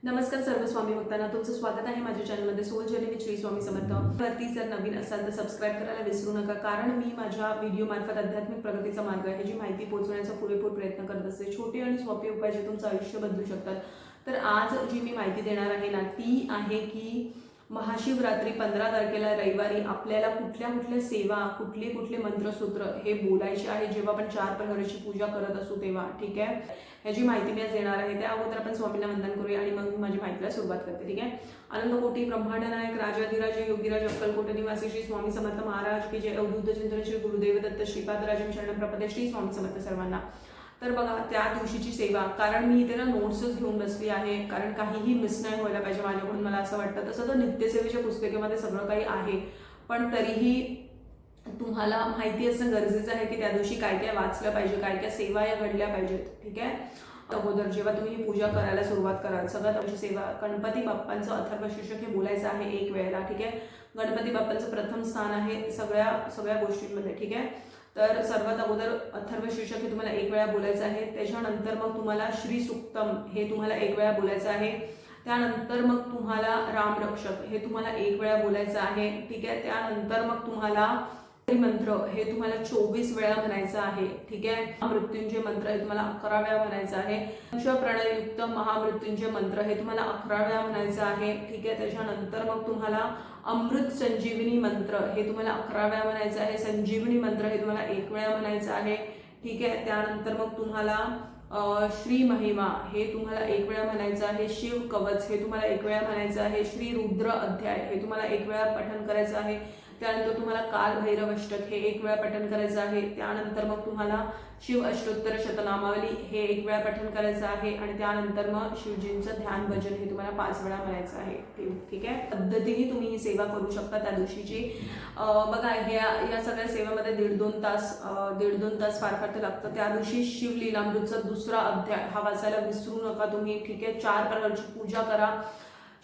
नमस्कार सर्व स्वामी भक्तांना, तुमचं स्वागत आहे माझ्या चॅनलमध्ये soul journey with Shri Swami Samarth. वरती जर नवीन असाल तर सबस्क्राईब करायला विसरू नका, कारण मी माझ्या व्हिडिओ मार्फत आध्यात्मिक प्रगतीचा मार्ग आहे जी माहिती पोहोचवण्याचा पुरेपूर प्रयत्न करत असते. छोटे आणि सोपे उपाय जे तुमचं आयुष्य बदलू शकतात. तर आज जी मी माहिती देणार आहे ना, ती आहे की महाशिवरात्री 15 तारखेला रविवारी आपल्याला कुठल्या कुठल्या सेवा, कुठले कुठले मंत्रसूत्र हे बोलायचे आहे जेव्हा आपण 4 प्रहराची पूजा करत असू तेव्हा. ठीक आहे, ह्याची माहिती मी आज देणार आहे. त्या अगोदर आपण स्वामींना वंदन करूया आणि मग मी माझी माहितीला सुरुवात करते. ठीक आहे. आनंद कोटी ब्रह्मांड नायक राजाधिराज योगीराज अक्कलकोट निवासी श्री स्वामी समर्थ महाराज की जय. अवधूत चिंतन श्री गुरुदेव दत्त श्रीपाद राजम शरण प्रपदे श्री स्वामी समर्थ सर्वांना. तर बघा, त्या दिवशीची सेवा, कारण मी इथे ना नोट्सच घेऊन बसली आहे, कारण काहीही मिस नाही व्हायला पाहिजे माझ्याकडून, मला असं वाटतं. तसं तर नित्यसेवेच्या पुस्तकामध्ये सगळं काही आहे, पण तरीही तुम्हाला माहिती असणं गरजेचं आहे की त्या दिवशी काय काय वाचलं पाहिजे, काय काय सेवा या घडल्या पाहिजेत. ठीक आहे. अगोदर जेव्हा तुम्ही ही पूजा करायला सुरुवात कराल, सगळ्यात अशी सेवा गणपती बाप्पांचं अथर्वशीर्षक हे बोलायचं आहे एक वेळेला. ठीक आहे. गणपती बाप्पांचं प्रथम स्थान आहे सगळ्या गोष्टींमध्ये. ठीक आहे. तर सर्वात अगोदर अथर्वशीर्षक हे तुम्हाला एक वेळा बोलायचं आहे. त्याच्यानंतर मग तुम्हाला श्री सुक्तम हे तुम्हाला एक वेळा बोलायचं आहे. त्यानंतर मग तुम्हाला रामरक्षक हे तुम्हाला एक वेळा बोलायचं आहे. ठीक आहे. त्यानंतर मग तुम्हाला मंत्र हे तुम्हाला 24 वेळा म्हणायचं आहे. ठीक आहे. महामृत्युंजय मंत्र हे तुम्हाला 11 वेळा म्हणायचं आहे. पंचप्रणयुक्त महामृत्युंजय मंत्र हे तुम्हाला 11 वेळा म्हणायचं आहे. ठीक आहे. त्याच्यानंतर मग तुम्हाला अमृत संजीवनी मंत्र हे तुम्हाला 11 वेळा म्हणायचं आहे. संजीवनी मंत्र हे तुम्हाला 1 वेळा म्हणायचं आहे. ठीक आहे. त्यानंतर मग तुम्हाला श्री महिमा हे तुम्हाला 1 वेळा म्हणायचं आहे. शिव कवच हे तुम्हाला 1 वेळा म्हणायचं आहे. श्री रुद्र अध्याय हे तुम्हाला 1 वेळा पठण करायचं आहे. त्यानंतर तुम्हाला काल भैरव अष्टक हे 1 वेळा पठण करायचं आहे. त्यानंतर मग तुम्हाला शिव अष्टोत्तर शतनामावली हे 1 वेळा पठण करायचं आहे. आणि त्यानंतर मग शिवजींचं ध्यान भजन हे तुम्हाला 5 वेळा म्हणायचं आहे. ठीक आहे. पद्धतीने तुम्ही ही सेवा करू शकता त्या दिवशीची. बघा, या सगळ्या सेवेमध्ये दीड दोन तास फार फार लागतं. त्या दिवशी शिवलीलामृतचा 2रा अध्याय हा वाचायला विसरू नका तुम्ही. ठीक आहे. 4 प्रकारची पूजा करा.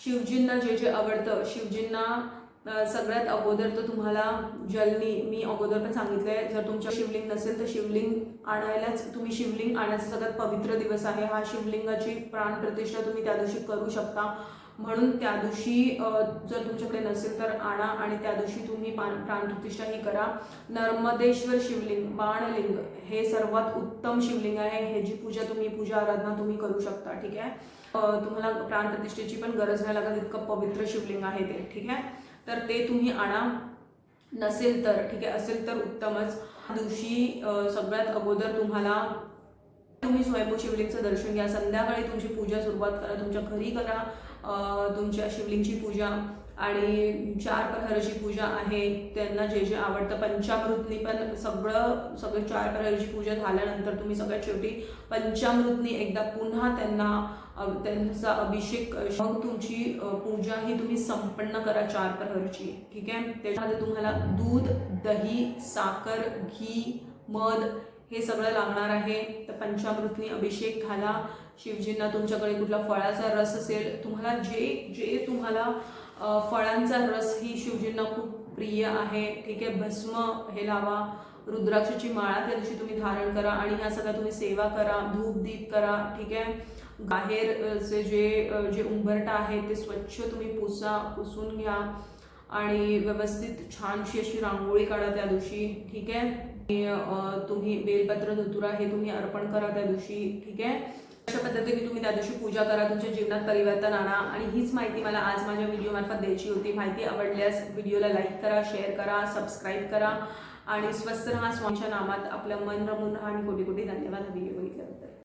शिवजींना जे जे आवडतं, शिवजींना सगळ्यात अगोदर तर तुम्हाला जलनी, मी अगोदर पण सांगितलंय, जर तुमच्या शिवलिंग नसेल तर शिवलिंग आणायलाच, तुम्ही शिवलिंग आणायचा सगळ्यात पवित्र दिवस आहे हा. शिवलिंगाची प्राणप्रतिष्ठा तुम्ही त्या दिवशी करू शकता. म्हणून त्या दिवशी जर तुमच्याकडे नसेल तर आणा आणि त्या दिवशी तुम्ही प्राणप्रतिष्ठा ही करा. नर्मदेश्वर शिवलिंग, बाणलिंग हे सर्वात उत्तम शिवलिंग आहे. ह्याची पूजा आराधना तुम्ही करू शकता. ठीक आहे. तुम्हाला प्राणप्रतिष्ठेची पण गरज नाही लागत, इतकं पवित्र शिवलिंग आहे ते. ठीक आहे. तर ते तुम्ही आणा. नसेल तर ठीक आहे, असेल तर उत्तमच. दिवशी सगळ्यात अगोदर तुम्ही स्वयंभू शिवलिंगचं दर्शन घ्या. संध्याकाळी तुमची पूजा सुरुवात करा, तुमच्या घरी करा तुमच्या शिवलिंगची पूजा. आणि 4 प्रहराची पूजा आहे. त्यांना जे जे आवडतं पंचामृतनी पण सगळं 4 प्रहराची पूजा झाल्यानंतर तुम्ही सगळ्यात शेवटी पंचामृतनी एकदा पुन्हा त्यांचा अभिषेक, मग तुमची पूजा ही तुम्ही संपन्न करा 4 प्रहरची. ठीक आहे. त्याच्यामध्ये तुम्हाला दूध, दही, साखर, घी, मध हे सगळं लागणार आहे. तर पंचामृतनी अभिषेक घाला शिवजींना. तुमच्याकडे कुठला फळाचा रस असेल, तुम्हाला जे तुम्हाला फळांचा रस ही शिवजींना खूप प्रिय आहे. ठीक आहे. भस्म हे लावा. रुद्राक्षाची माळा त्या दिवशी तुम्ही धारण करा आणि ह्या सगळ्या तुम्ही सेवा करा, धूप दीप करा. ठीक आहे. बाहेरचे जे उंबरटा आहे ते स्वच्छ तुम्ही पुसून घ्या आणि व्यवस्थित छानशी अशी रांगोळी काढा त्या दिवशी. ठीक आहे. तुम्ही बेलपत्र, धतुरा हे तुम्ही अर्पण करा त्या दिवशी. ठीक आहे. अशा पद्धतीने तुम्ही त्या दिवशी पूजा करा, तुमच्या जीवनात परिवर्तन आणा. आणि हीच माहिती मला आज माझ्या व्हिडिओ मार्फत द्यायची होती. माहिती आवडल्यास व्हिडिओला लाईक करा, शेअर करा, सबस्क्राईब करा आणि स्वस्थ राहा स्वामीच्या नामात. आपलं मन रमून राहा आणि कोटी कोटी धन्यवाद व्हिडिओ बघितल्याबद्दल.